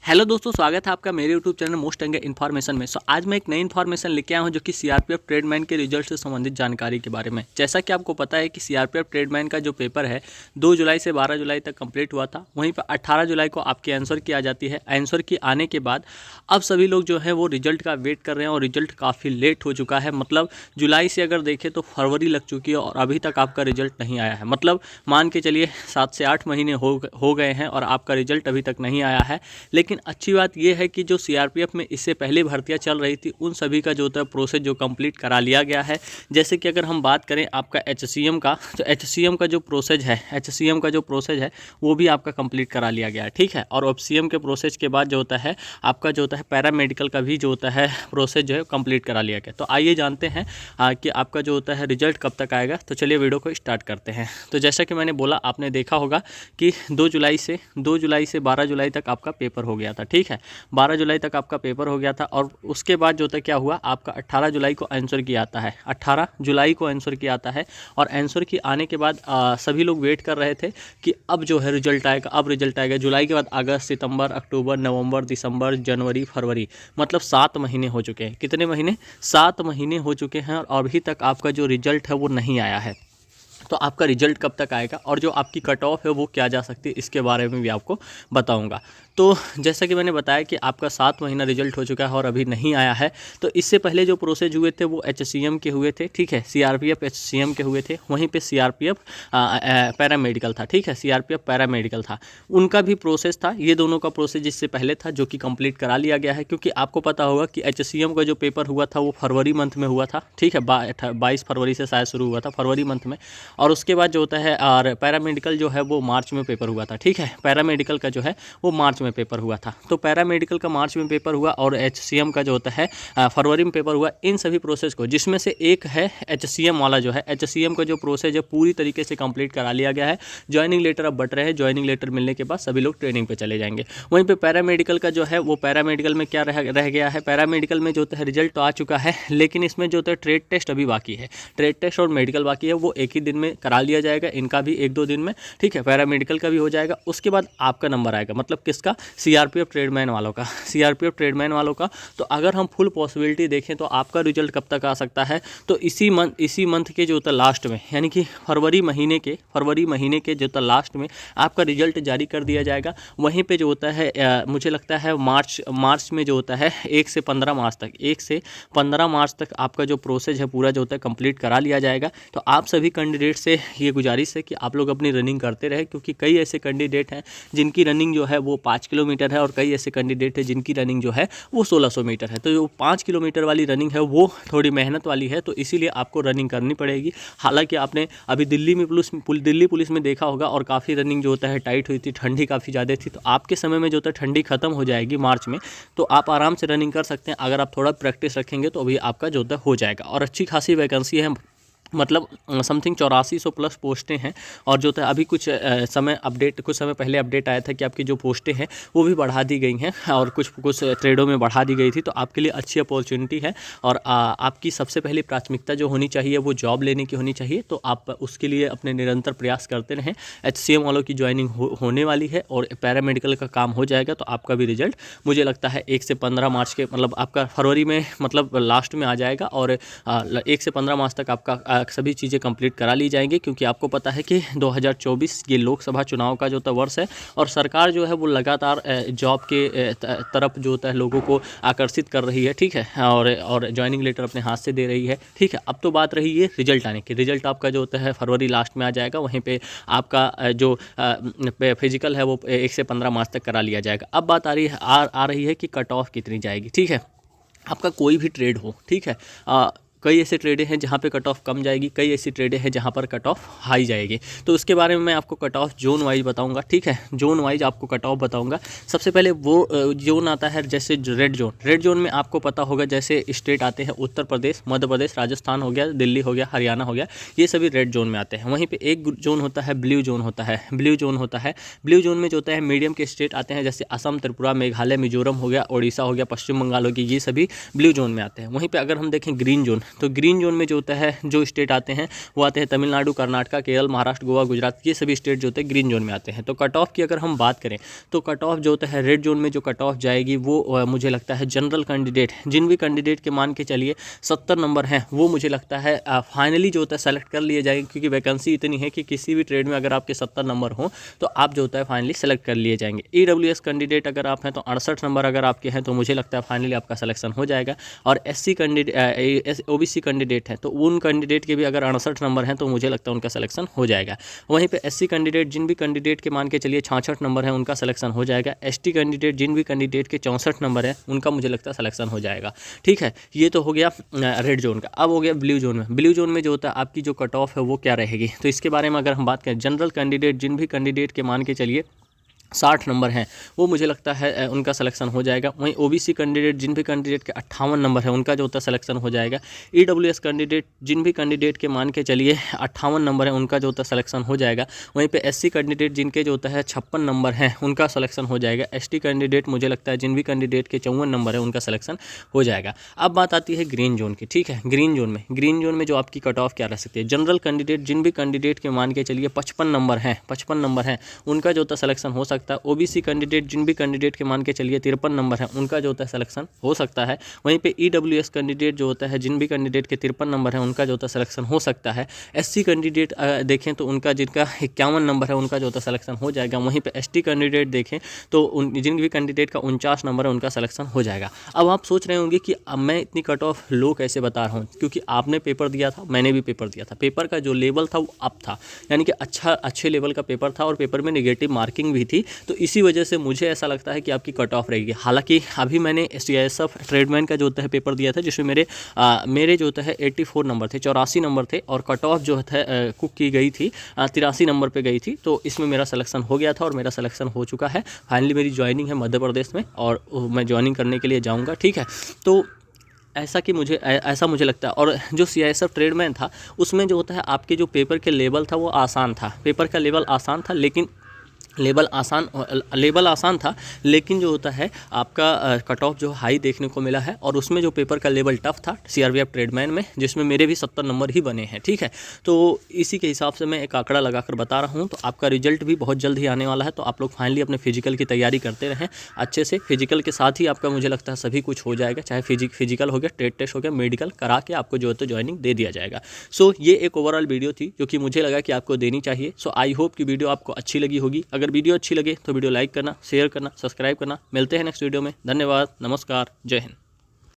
Hello दोस्तों, स्वागत है आपका मेरे यूट्यूब चैनल मोस्ट एंगे इन्फॉर्मेशन में। आज मैं एक नई इन्फॉर्मेशन लेके आया हूं जो कि सीआरपीएफ ट्रेडमैन के रिजल्ट से संबंधित जानकारी के बारे में। जैसा कि आपको पता है कि सीआरपीएफ ट्रेडमैन का जो पेपर है 2 जुलाई से 12 जुलाई तक कंप्लीट हुआ था। वहीं पर 18 जुलाई को आपकी आंसर की आ जाती है। आंसर की आने के बाद अब सभी लोग जो है वो रिजल्ट का वेट कर रहे हैं और रिजल्ट काफ़ी लेट हो चुका है। मतलब जुलाई से अगर देखें तो फरवरी लग चुकी है और अभी तक आपका रिजल्ट नहीं आया है। मतलब मान के चलिए 7 से 8 महीने हो गए हैं और आपका रिजल्ट अभी तक नहीं आया है। लेकिन अच्छी बात यह है कि जो सीआरपीएफ में इससे पहले भर्तियां चल रही थी उन सभी का जो होता है प्रोसेस जो कंप्लीट करा लिया गया है। जैसे कि अगर हम बात करें आपका एचसीएम का, तो एचसीएम का जो प्रोसेस है वो भी आपका कंप्लीट करा लिया गया है, ठीक है। और एफसीएम के प्रोसेस के बाद जो होता है आपका जो होता है पैरामेडिकल का भी जो होता है प्रोसेस जो है कंप्लीट करा लिया गया। तो आइए जानते हैं कि आपका जो होता है रिजल्ट कब तक आएगा। तो चलिए वीडियो को स्टार्ट करते हैं। तो जैसा कि मैंने बोला, आपने देखा होगा कि 2 जुलाई से 12 जुलाई तक आपका पेपर हो गया था, ठीक है। 12 जुलाई तक आपका पेपर हो गया था और उसके बाद जो था क्या हुआ, आपका 18 जुलाई को आंसर की आता है। 18 जुलाई को आंसर की आता है और आंसर की आने के बाद सभी लोग वेट कर रहे थे कि अब जो है रिजल्ट आएगा, अब रिजल्ट आएगा। जुलाई के बाद अगस्त, सितंबर, अक्टूबर, नवंबर, दिसंबर, जनवरी, फरवरी, मतलब 7 महीने हो चुके हैं। कितने महीने? 7 महीने हो चुके हैं और अभी तक आपका जो रिजल्ट है वो नहीं आया है। तो आपका रिजल्ट कब तक आएगा और जो आपकी कट ऑफ है वो क्या जा सकती है, इसके बारे में भी आपको बताऊंगा। तो जैसा कि मैंने बताया कि आपका 7 महीना रिजल्ट हो चुका है और अभी नहीं आया है। तो इससे पहले जो प्रोसेस हुए थे वो एचसीएम के हुए थे, ठीक है। सीआरपीएफ एचसीएम के हुए थे, वहीं पे सीआरपीएफ पैरामेडिकल था, ठीक है। सीआरपीएफ पैरामेडिकल था, उनका भी प्रोसेस था। ये दोनों का प्रोसेस जिससे पहले था जो कि कंप्लीट करा लिया गया है। क्योंकि आपको पता होगा कि एचसीएम का जो पेपर हुआ था वो फरवरी मंथ में हुआ था, ठीक है। 22 फरवरी से शायद शुरू हुआ था, फरवरी मंथ में। और उसके बाद जो होता है और पैरामेडिकल जो है वो मार्च में पेपर हुआ था, ठीक है। पैरामेडिकल का जो है वो मार्च में पेपर हुआ था। तो पैरामेडिकल का मार्च में पेपर हुआ और एचसीएम का जो होता है फरवरी में पेपर हुआ। इन सभी प्रोसेस को, जिसमें से एक है एचसीएम वाला, जो है एचसीएम का जो प्रोसेस है पूरी तरीके से कंप्लीट करा लिया गया है। ज्वाइनिंग लेटर अब बट रहे हैं। ज्वाइनिंग लेटर मिलने के बाद सभी लोग ट्रेनिंग पे चले जाएंगे। वहीं पे पैरामेडिकल का जो है वो पैरामेडिकल में क्या रह गया है, पैरामेडिकल में जो होता है रिजल्ट तो आ चुका है, लेकिन इसमें जो होता है ट्रेड टेस्ट अभी बाकी है। ट्रेड टेस्ट और मेडिकल बाकी है, वो एक ही दिन में करा लिया जाएगा। इनका भी 1-2 दिन में, ठीक है। पैरामेडिकल का भी हो जाएगा। उसके बाद आपका नंबर आएगा, मतलब किसका? सीआरपीएफ ट्रेडमैन वालों का, सीआरपीएफ ट्रेडमैन वालों का। तो अगर हम फुल पॉसिबिलिटी देखें तो आपका रिजल्ट कब तक आ सकता है, तो इसी मंथ के जो होता है लास्ट में, यानी कि फरवरी महीने के जो होता है लास्ट में आपका रिजल्ट जारी कर दिया जाएगा। वहीं पे जो होता है मुझे लगता है मार्च में जो होता है 1 से 15 मार्च तक आपका जो प्रोसेस है पूरा जो होता है कंप्लीट करा लिया जाएगा। तो आप सभी कैंडिडेट से ये गुजारिश है कि आप लोग अपनी रनिंग करते रहे, क्योंकि कई ऐसे कैंडिडेट हैं जिनकी रनिंग जो है वो 5 किलोमीटर है और कई ऐसे कैंडिडेट हैं जिनकी रनिंग जो है वो 1600 मीटर है। तो जो 5 किलोमीटर वाली रनिंग है वो थोड़ी मेहनत वाली है, तो इसीलिए आपको रनिंग करनी पड़ेगी। हालांकि आपने अभी दिल्ली पुलिस में देखा होगा और काफ़ी रनिंग जो होता है टाइट हुई थी, ठंडी काफ़ी ज़्यादा थी। तो आपके समय में जो होता है ठंडी खत्म हो जाएगी मार्च में, तो आप आराम से रनिंग कर सकते हैं। अगर आप थोड़ा प्रैक्टिस रखेंगे तो अभी आपका जो होता है हो जाएगा। और अच्छी खासी वैकेंसी है, मतलब समथिंग 8400 प्लस पोस्टें हैं। और जो था अभी कुछ समय पहले अपडेट आया था कि आपकी जो पोस्टें हैं वो भी बढ़ा दी गई हैं और कुछ ट्रेडों में बढ़ा दी गई थी। तो आपके लिए अच्छी अपॉर्चुनिटी है और आपकी सबसे पहली प्राथमिकता जो होनी चाहिए वो जॉब लेने की होनी चाहिए। तो आप उसके लिए अपने निरंतर प्रयास करते रहें। एचसीएम वालों की ज्वाइनिंग होने वाली है और पैरामेडिकल का काम हो जाएगा। तो आपका भी रिजल्ट मुझे लगता है 1 से 15 मार्च के, मतलब आपका फरवरी में मतलब लास्ट में आ जाएगा और 1 से 15 मार्च तक आपका सभी चीज़ें कंप्लीट करा ली जाएंगी। क्योंकि आपको पता है कि 2024 ये लोकसभा चुनाव का जो होता है वर्ष है और सरकार जो है वो लगातार जॉब के तरफ जो होता है लोगों को आकर्षित कर रही है, ठीक है। और ज्वाइनिंग लेटर अपने हाथ से दे रही है, ठीक है। अब तो बात रही है रिजल्ट आने की। रिजल्ट आपका जो होता है फरवरी लास्ट में आ जाएगा। वहीं पर आपका जो फिजिकल है वो 1 से 15 मार्च तक करा लिया जाएगा। अब बात आ रही है कि कट ऑफ कितनी जाएगी, ठीक है। आपका कोई भी ट्रेड हो, ठीक है। कई ऐसे ट्रेडें हैं जहाँ पे कट ऑफ कम जाएगी, कई ऐसी ट्रेडें हैं जहाँ पर कट ऑफ हाई जाएगी। तो उसके बारे में मैं आपको कट ऑफ जोन वाइज बताऊंगा, ठीक है। जोन वाइज आपको कट ऑफ बताऊंगा। सबसे पहले वो जोन आता है जैसे रेड जोन में आपको पता होगा जैसे स्टेट आते हैं उत्तर प्रदेश, मध्य प्रदेश, राजस्थान हो गया, दिल्ली हो गया, हरियाणा हो गया, ये सभी रेड जोन में आते हैं। वहीं पर एक जोन होता है ब्लू जोन होता है। ब्लू जोन में जो होता है मीडियम के स्टेट आते हैं जैसे असम, त्रिपुरा, मेघालय, मिजोरम हो गया, उड़ीसा हो गया, पश्चिम बंगाल हो गया, ये सभी ब्लू जोन में आते हैं। वहीं पर अगर हम देखें ग्रीन तो ग्रीन जोन में जो होता है जो स्टेट आते हैं वो आते हैं तमिलनाडु, कर्नाटक, केरल, महाराष्ट्र, गोवा, गुजरात, ये सभी स्टेट जो होते हैं ग्रीन जोन में आते हैं। तो कट ऑफ की अगर हम बात करें तो कट ऑफ जो होता है रेड जोन में जो कट ऑफ जाएगी वो मुझे लगता है जनरल कैंडिडेट, जिन भी कैंडिडेट के मान के चलिए 70 नंबर हैं वो मुझे लगता है फाइनली जो होता है सेलेक्ट कर लिए जाएंगे, क्योंकि वैकेंसी इतनी है कि किसी भी ट्रेड में अगर आपके 70 नंबर हों तो आप जो होता है फाइनली सेलेक्ट कर लिए जाएंगे। EWS कैंडिडेट अगर आप हैं तो 68 नंबर अगर आपके हैं तो मुझे लगता है फाइनली आपका सिलेक्शन हो जाएगा। और SC कैंडिडेट OBC कैंडिडेट हैं तो उन कैंडिडेट के भी अगर 68 नंबर हैं तो मुझे लगता है उनका सिलेक्शन हो जाएगा। वहीं पे SC कैंडिडेट जिन भी कैंडिडेट के मान के चलिए 66 नंबर है उनका सिलेक्शन हो जाएगा। ST कैंडिडेट जिन भी कैंडिडेट के 64 नंबर है उनका मुझे लगता है सिलेक्शन हो जाएगा। ठीक है, ये तो हो गया रेड जोन का। अब हो गया ब्लू जोन में। ब्लू जोन में जो होता है आपकी जो कट ऑफ है वो क्या रहेगी, तो इसके बारे में अगर हम बात करें, जनरल कैंडिडेट जिन भी कैंडिडेट के मान के चलिए 60 नंबर हैं वो मुझे लगता है उनका सिलेक्शन हो जाएगा। वहीं OBC कैंडिडेट जिन भी कैंडिडेट के 58 नंबर है उनका जो होता है सिलेक्शन हो जाएगा। EWS कैंडिडेट जिन भी कैंडिडेट के मान के चलिए 58 नंबर है उनका जो होता है सिलेक्शन हो जाएगा। वहीं पे SC कैंडिडेट जिनके जो होता है 56 नंबर हैं उनका सिलेक्शन हो जाएगा। ST कैंडिडेट मुझे लगता है जिन भी कैंडिडेट के 54 नंबर है उनका सिलेक्शन हो जाएगा। अब बात आती है ग्रीन जोन की। ठीक है, ग्रीन जोन में जो आपकी कट ऑफ क्या रह सकती है, जनरल कैंडिडेट जिन भी कैंडिडेट के मान के चलिए 55 नंबर हैं उनका जो होता है सिलेक्शन हो सकता है। OBC कैंडिडेट जिन भी कैंडिडेट के मान के चलिए 53 नंबर है उनका जो होता है सिलेक्शन हो सकता है। वहीं पे EWS कैंडिडेट जो होता है जिन भी कैंडिडेट के 53 नंबर है उनका जो होता है सिलेक्शन हो सकता है। SC कैंडिडेट देखें तो उनका जिनका 51 नंबर है उनका जो होता है सिलेक्शन हो जाएगा। वहीं पे ST कैंडिडेट देखें तो जिन भी कैंडिडेट का 49 नंबर है उनका सिलेक्शन हो जाएगा। अब आप सोच रहे होंगे कि अब मैं इतनी कट ऑफ लो कैसे बता रहा हूँ, क्योंकि आपने पेपर दिया था, मैंने भी पेपर दिया था। पेपर का जो लेवल था वो अप था, यानी कि अच्छे लेवल का पेपर था और पेपर में नेगेटिव मार्किंग भी थी। तो इसी वजह से मुझे ऐसा लगता है कि आपकी कट ऑफ रहेगी। हालांकि अभी मैंने CISF ट्रेडमैन का जो होता है पेपर दिया था जिसमें मेरे जो होता है 84 नंबर थे, 84 नंबर थे और कट ऑफ जो है कुक की गई थी 83 नंबर पे गई थी। तो इसमें मेरा सिलेक्शन हो गया था और मेरा सिलेक्शन हो चुका है। फाइनली मेरी ज्वाइनिंग है मध्य प्रदेश में और मैं ज्वाइनिंग करने के लिए जाऊँगा। ठीक है, तो ऐसा मुझे लगता है। और जो CISF ट्रेडमैन था उसमें जो होता है आपके जो पेपर के लेवल था वो आसान था, पेपर का लेवल आसान था, लेकिन लेवल आसान था लेकिन जो होता है आपका कट ऑफ जो हाई देखने को मिला है। और उसमें जो पेपर का लेवल टफ था CRPF ट्रेडमैन में, जिसमें मेरे भी 70 नंबर ही बने हैं। ठीक है, तो इसी के हिसाब से मैं एक आंकड़ा लगाकर बता रहा हूँ। तो आपका रिजल्ट भी बहुत जल्द ही आने वाला है, तो आप लोग फाइनली अपने फिजिकल की तैयारी करते रहें अच्छे से। फिजिकल के साथ ही आपका मुझे लगता है सभी कुछ हो जाएगा, चाहे फिजिकल हो गया, ट्रेड टेस्ट हो गया, मेडिकल करा के आपको जो है तो ज्वाइनिंग दे दिया जाएगा। सो ये एक ओवरऑल वीडियो थी जो कि मुझे लगा कि आपको देनी चाहिए। सो आई होप कि वीडियो आपको अच्छी लगी होगी। अगर वीडियो अच्छी लगे तो वीडियो लाइक करना, शेयर करना, सब्सक्राइब करना। मिलते हैं नेक्स्ट वीडियो में। धन्यवाद, नमस्कार, जय हिंद।